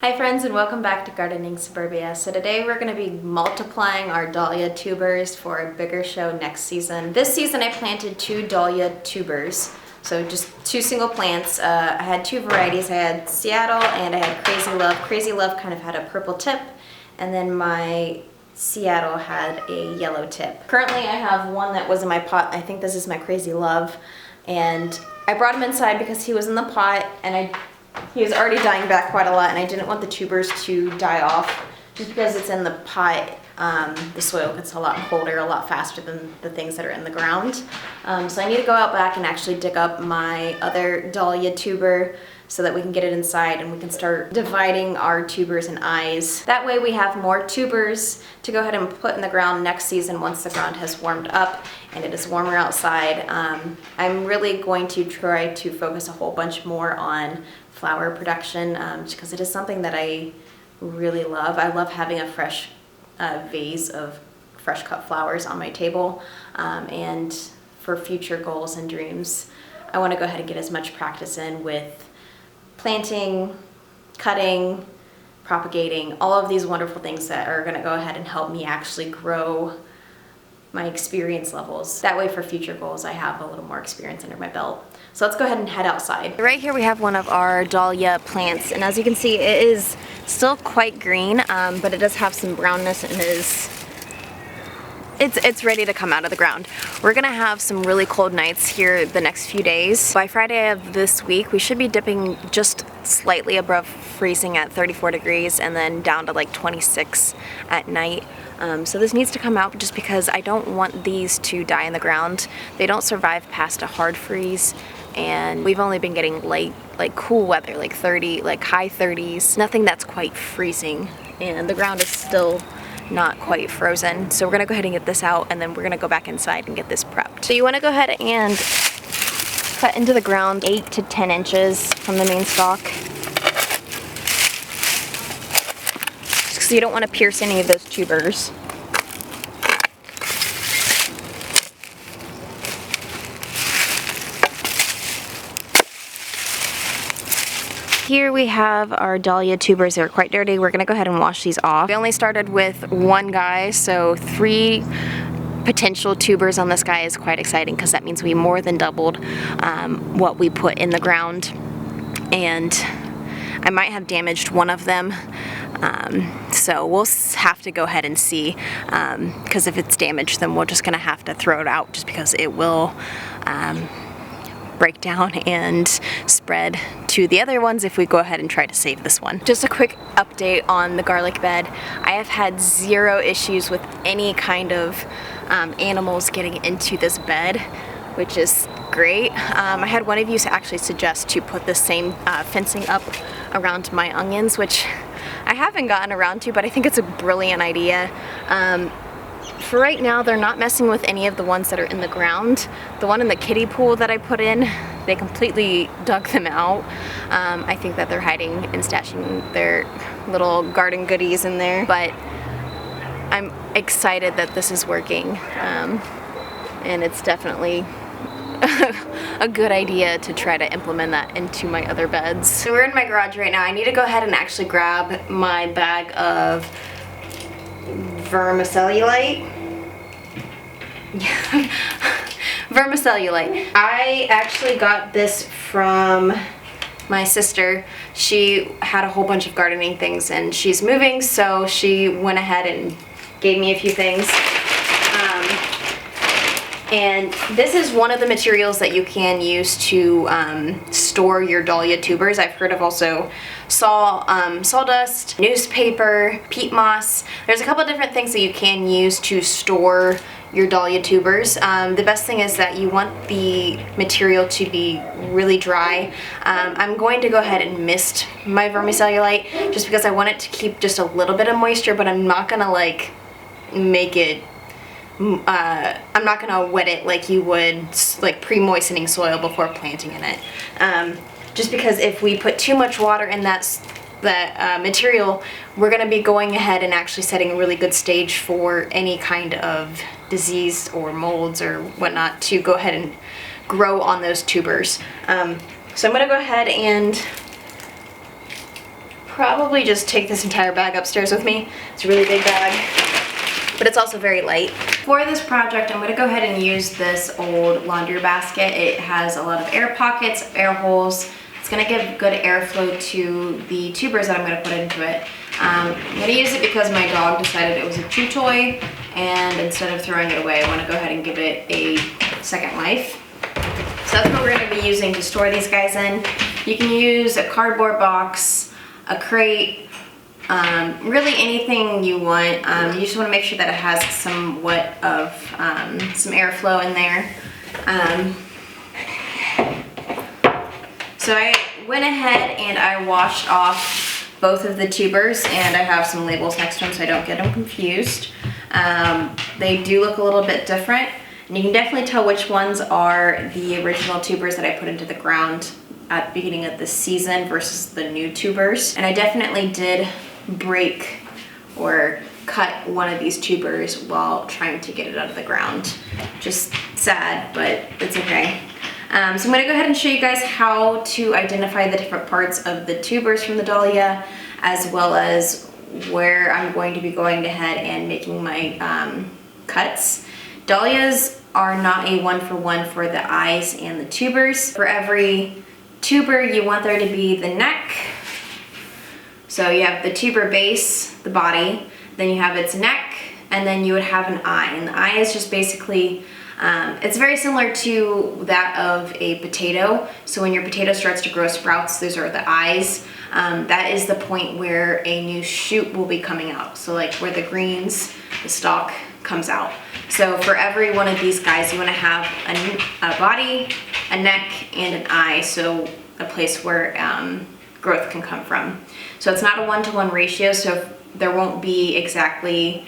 Hi friends, and welcome back to Gardening Suburbia. So today we're going to be multiplying our dahlia tubers for a bigger show next season. This season I planted 2 dahlia tubers, so just 2 single plants. I had 2 varieties. I had Seattle and I had Crazy Love. Crazy Love kind of had a purple tip, and then my Seattle had a yellow tip. Currently I have one that was in my pot. I think this is my Crazy Love, and I brought him inside because he was in the pot and he was already dying back quite a lot, and I didn't want the tubers to die off. Just because it's in the pot, the soil gets a lot colder a lot faster than the things that are in the ground. So I need to go out back and actually dig up my other dahlia tuber so that we can get it inside and we can start dividing our tubers and eyes. That way we have more tubers to go ahead and put in the ground next season once the ground has warmed up and it is warmer outside. I'm really going to try to focus a whole bunch more on flower production because it is something that I really love. I love having a fresh vase of fresh cut flowers on my table, and for future goals and dreams I want to go ahead and get as much practice in with planting, cutting, propagating, all of these wonderful things that are going to go ahead and help me actually grow my experience levels. That way for future goals I have a little more experience under my belt. So let's go ahead and head outside. Right here we have one of our dahlia plants, and as you can see it is still quite green, but it does have some brownness and it's ready to come out of the ground. We're gonna have some really cold nights here the next few days. By Friday of this week we should be dipping just slightly above freezing at 34 degrees and then down to like 26 at night. So this needs to come out just because I don't want these to die in the ground. They don't survive past a hard freeze, and we've only been getting like cool weather, like high 30s, nothing that's quite freezing, and the ground is still not quite frozen. So we're gonna go ahead and get this out, and then we're gonna go back inside and get this prepped. So you wanna go ahead and cut into the ground 8 to 10 inches from the main stalk, so you don't want to pierce any of those tubers. Here we have our dahlia tubers. They're quite dirty. We're going to go ahead and wash these off. We only started with 1 guy, so 3 potential tubers on this guy is quite exciting because that means we more than doubled what we put in the ground, and I might have damaged one of them. So we'll have to go ahead and see, because if it's damaged then we're just gonna have to throw it out just because it will break down and spread to the other ones if we go ahead and try to save this one. Just a quick update on the garlic bed. I have had 0 issues with any kind of animals getting into this bed, which is great. I had one of you actually suggest to put the same fencing up around my onions, which I haven't gotten around to, but I think it's a brilliant idea. For right now, they're not messing with any of the ones that are in the ground. The one in the kiddie pool that I put in, they completely dug them out. I think that they're hiding and stashing their little garden goodies in there, but I'm excited that this is working, and it's definitely a good idea to try to implement that into my other beds. So we're in my garage right now. I need to go ahead and actually grab my bag of vermicellulite. Vermicellulite. I actually got this from my sister. She had a whole bunch of gardening things and she's moving, so she went ahead and gave me a few things. And this is one of the materials that you can use to store your dahlia tubers. I've heard of also sawdust, newspaper, peat moss. There's a couple of different things that you can use to store your dahlia tubers. The best thing is that you want the material to be really dry. I'm going to go ahead and mist my vermicellulite just because I want it to keep just a little bit of moisture, but I'm not gonna like make it I'm not gonna wet it like you would like pre-moistening soil before planting in it. Just because if we put too much water in that material, we're gonna be going ahead and actually setting a really good stage for any kind of disease or molds or whatnot to go ahead and grow on those tubers. So I'm gonna go ahead and probably just take this entire bag upstairs with me. It's a really big bag, but it's also very light. For this project, I'm gonna go ahead and use this old laundry basket. It has a lot of air pockets, air holes. It's gonna give good airflow to the tubers that I'm gonna put into it. I'm gonna use it because my dog decided it was a chew toy, and instead of throwing it away, I wanna go ahead and give it a second life. So that's what we're gonna be using to store these guys in. You can use a cardboard box, a crate, really anything you want. You just wanna make sure that it has somewhat of some airflow in there. So I went ahead and I washed off both of the tubers, and I have some labels next to them so I don't get them confused. They do look a little bit different, and you can definitely tell which ones are the original tubers that I put into the ground at the beginning of the season versus the new tubers. And I definitely did break or cut one of these tubers while trying to get it out of the ground. Just sad, but it's okay. So I'm gonna go ahead and show you guys how to identify the different parts of the tubers from the dahlia, as well as where I'm going to be going ahead and making my cuts. Dahlias are not a one-for-one for the eyes and the tubers. For every tuber, you want there to be the neck. So you have the tuber base, the body, then you have its neck, and then you would have an eye. And the eye is just basically, it's very similar to that of a potato. So when your potato starts to grow sprouts, those are the eyes. That is the point where a new shoot will be coming out. So like where the greens, the stalk comes out. So for every one of these guys, you want to have a body, a neck, and an eye. So a place where growth can come from. So it's not a one-to-one ratio. So there won't be exactly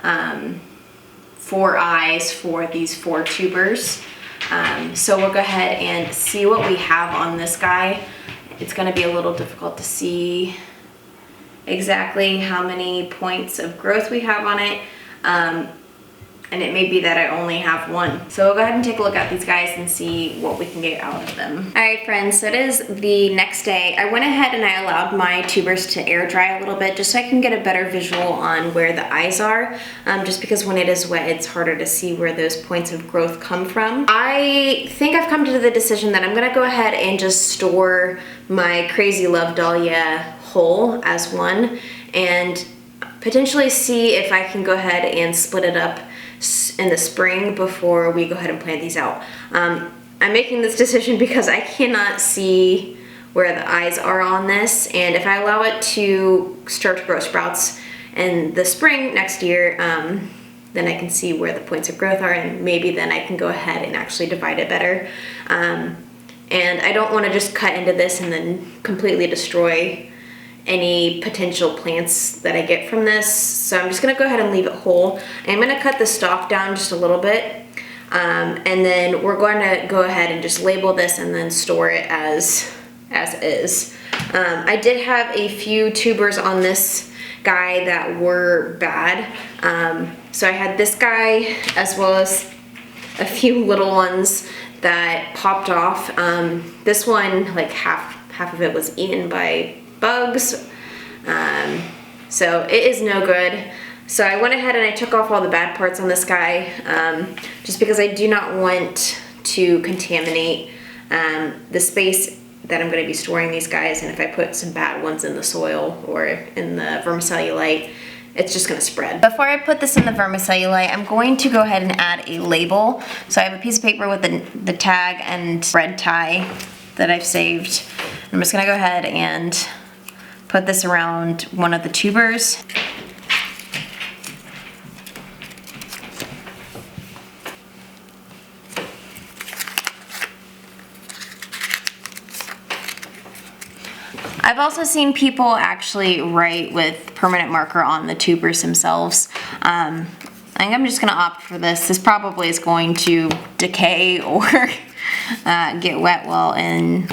4 eyes for these 4 tubers. So we'll go ahead and see what we have on this guy. It's going to be a little difficult to see exactly how many points of growth we have on it. And it may be that I only have 1. So we'll go ahead and take a look at these guys and see what we can get out of them. All right, friends, so it is the next day. I went ahead and I allowed my tubers to air dry a little bit just so I can get a better visual on where the eyes are. Just because when it is wet, it's harder to see where those points of growth come from. I think I've come to the decision that I'm gonna go ahead and just store my Crazy Love Dahlia whole as one, and potentially see if I can go ahead and split it up in the spring before we go ahead and plant these out. I'm making this decision because I cannot see where the eyes are on this, and if I allow it to start to grow sprouts in the spring next year, then I can see where the points of growth are, and maybe then I can go ahead and actually divide it better. And I don't want to just cut into this and then completely destroy any potential plants that I get from this. So I'm just gonna go ahead and leave it whole. I'm gonna cut the stalk down just a little bit, and then we're going to go ahead and just label this and then store it as is. I did have a few tubers on this guy that were bad. So I had this guy as well as a few little ones that popped off. This one, like half of it was eaten by bugs, so it is no good. So I went ahead and I took off all the bad parts on this guy, just because I do not want to contaminate the space that I'm going to be storing these guys, and if I put some bad ones in the soil or in the vermicelli, it's just going to spread. Before I put this in the vermicelli, I'm going to go ahead and add a label. So I have a piece of paper with the tag and red tie that I've saved. I'm just going to go ahead and put this around one of the tubers. I've also seen people actually write with permanent marker on the tubers themselves. I think I'm just gonna opt for this. This probably is going to decay or get wet while in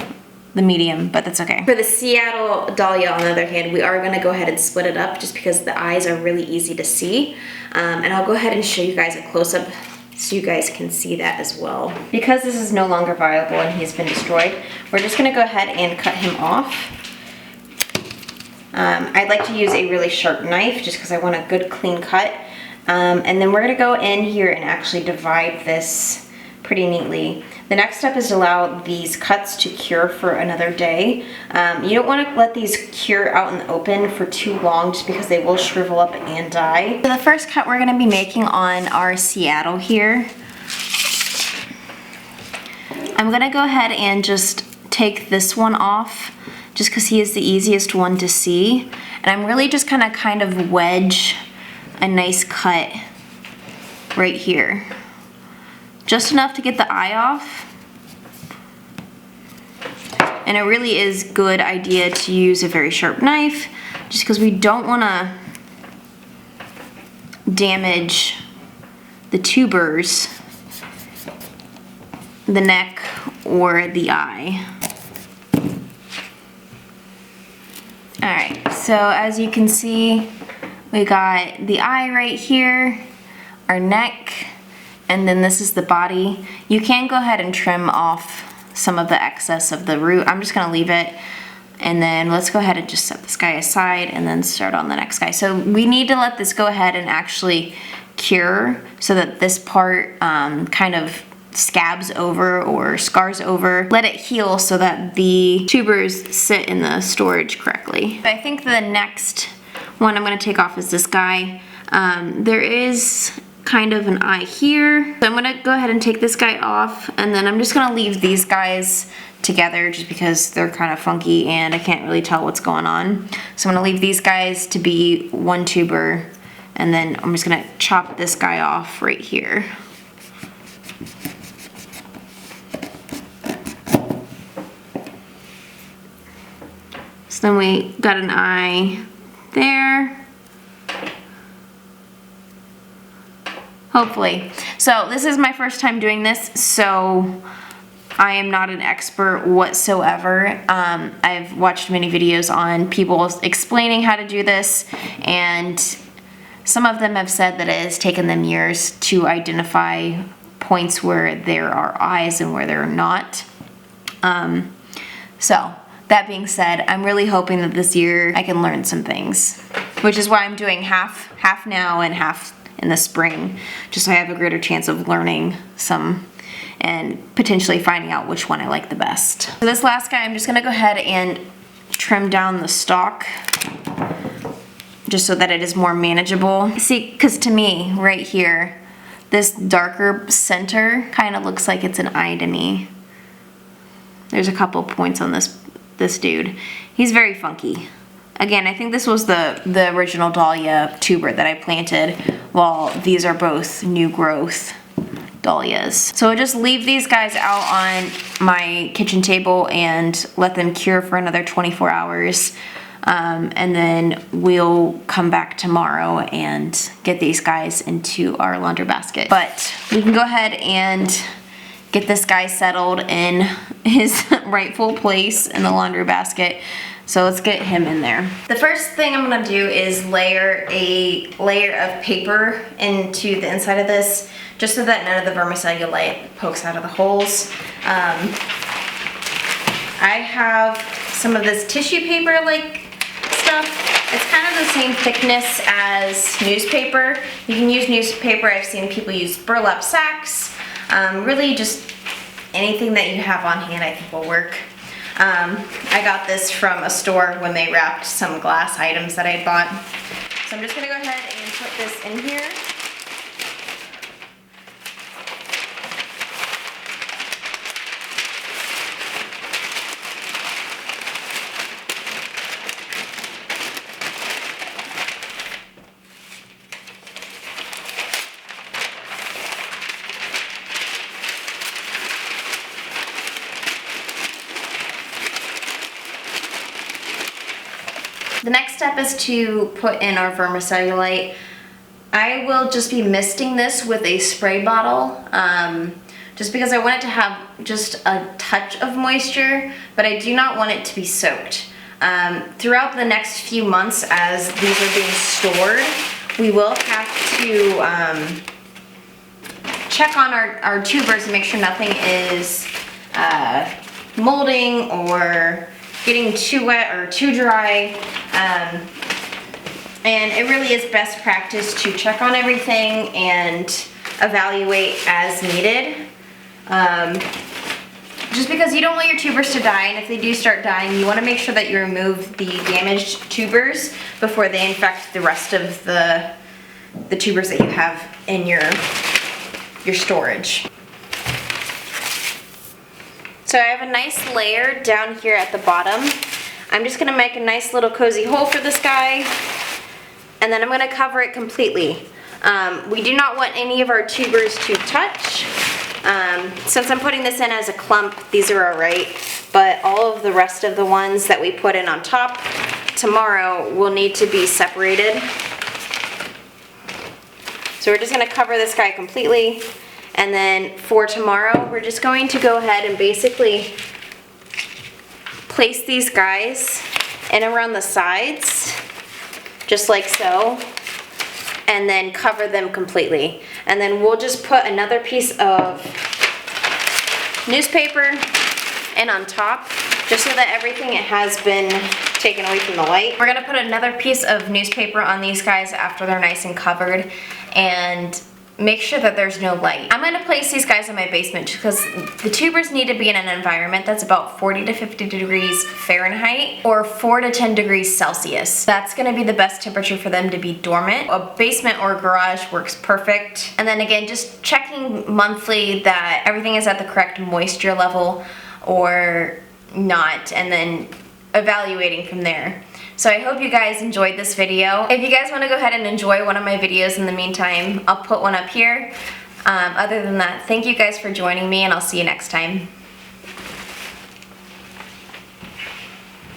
the medium, but that's okay. For the Seattle Dahlia, on the other hand, we are gonna go ahead and split it up just because the eyes are really easy to see. And I'll go ahead and show you guys a close-up so you guys can see that as well. Because this is no longer viable and he's been destroyed, we're just gonna go ahead and cut him off. I'd like to use a really sharp knife just because I want a good clean cut. And then we're gonna go in here and actually divide this pretty neatly. The next step is to allow these cuts to cure for another day. You don't want to let these cure out in the open for too long just because they will shrivel up and die. So the first cut we're going to be making on our Seattle here, I'm going to go ahead and just take this one off just because he is the easiest one to see. And I'm really just kind of wedge a nice cut right here. Just enough to get the eye off. And it really is a good idea to use a very sharp knife just because we don't want to damage the tubers, the neck, or the eye. Alright, so as you can see, we got the eye right here, our neck, and then this is the body. You can go ahead and trim off some of the excess of the root. I'm just gonna leave it, and then let's go ahead and just set this guy aside and then start on the next guy. So we need to let this go ahead and actually cure so that this part kind of scabs over or scars over. Let it heal so that the tubers sit in the storage correctly. I think the next one I'm gonna take off is this guy. There is kind of an eye here. So I'm gonna go ahead and take this guy off, and then I'm just gonna leave these guys together just because they're kind of funky and I can't really tell what's going on. So I'm gonna leave these guys to be one tuber, and then I'm just gonna chop this guy off right here. So then we got an eye there. Hopefully. So this is my first time doing this, so I am not an expert whatsoever. I've watched many videos on people explaining how to do this, and some of them have said that it has taken them years to identify points where there are eyes and where there are not. So that being said, I'm really hoping that this year I can learn some things, which is why I'm doing half now and half in the spring, just so I have a greater chance of learning some and potentially finding out which one I like the best. So this last guy, I'm just gonna go ahead and trim down the stalk just so that it is more manageable. See, because to me, right here, this darker center kind of looks like it's an eye to me. There's a couple points on this dude. He's very funky. Again, I think this was the original dahlia tuber that I planted, while these are both new growth dahlias. So I just leave these guys out on my kitchen table and let them cure for another 24 hours. And then we'll come back tomorrow and get these guys into our laundry basket. But we can go ahead and get this guy settled in his rightful place in the laundry basket. So let's get him in there. The first thing I'm gonna do is layer a layer of paper into the inside of this, just so that none of the vermicelli pokes out of the holes. I have some of this tissue paper like stuff. It's kind of the same thickness as newspaper. You can use newspaper. I've seen people use burlap sacks. Really just anything that you have on hand I think will work. I got this from a store when they wrapped some glass items that I bought. So I'm just gonna go ahead and put this in here. The next step is to put in our vermicelli. I will just be misting this with a spray bottle, just because I want it to have just a touch of moisture, but I do not want it to be soaked. Throughout the next few months as these are being stored, we will have to check on our tubers and make sure nothing is molding or getting too wet or too dry. And it really is best practice to check on everything and evaluate as needed. Just because you don't want your tubers to die, and if they do start dying, you want to make sure that you remove the damaged tubers before they infect the rest of the tubers that you have in your storage. So I have a nice layer down here at the bottom. I'm just going to make a nice little cozy hole for this guy, and then I'm going to cover it completely. We do not want any of our tubers to touch. Since I'm putting this in as a clump, these are alright, but all of the rest of the ones that we put in on top tomorrow will need to be separated. So we're just going to cover this guy completely, and then for tomorrow we're just going to go ahead and basically place these guys in around the sides, just like so, and then cover them completely. And then we'll just put another piece of newspaper in on top, just so that everything has been taken away from the light. We're gonna put another piece of newspaper on these guys after they're nice and covered, and make sure that there's no light. I'm gonna place these guys in my basement because the tubers need to be in an environment that's about 40 to 50 degrees Fahrenheit or 4 to 10 degrees Celsius. That's gonna be the best temperature for them to be dormant. A basement or garage works perfect. And then again, just checking monthly that everything is at the correct moisture level or not, and then evaluating from there. So I hope you guys enjoyed this video. If you guys want to go ahead and enjoy one of my videos in the meantime, I'll put one up here. Other than that, thank you guys for joining me, and I'll see you next time.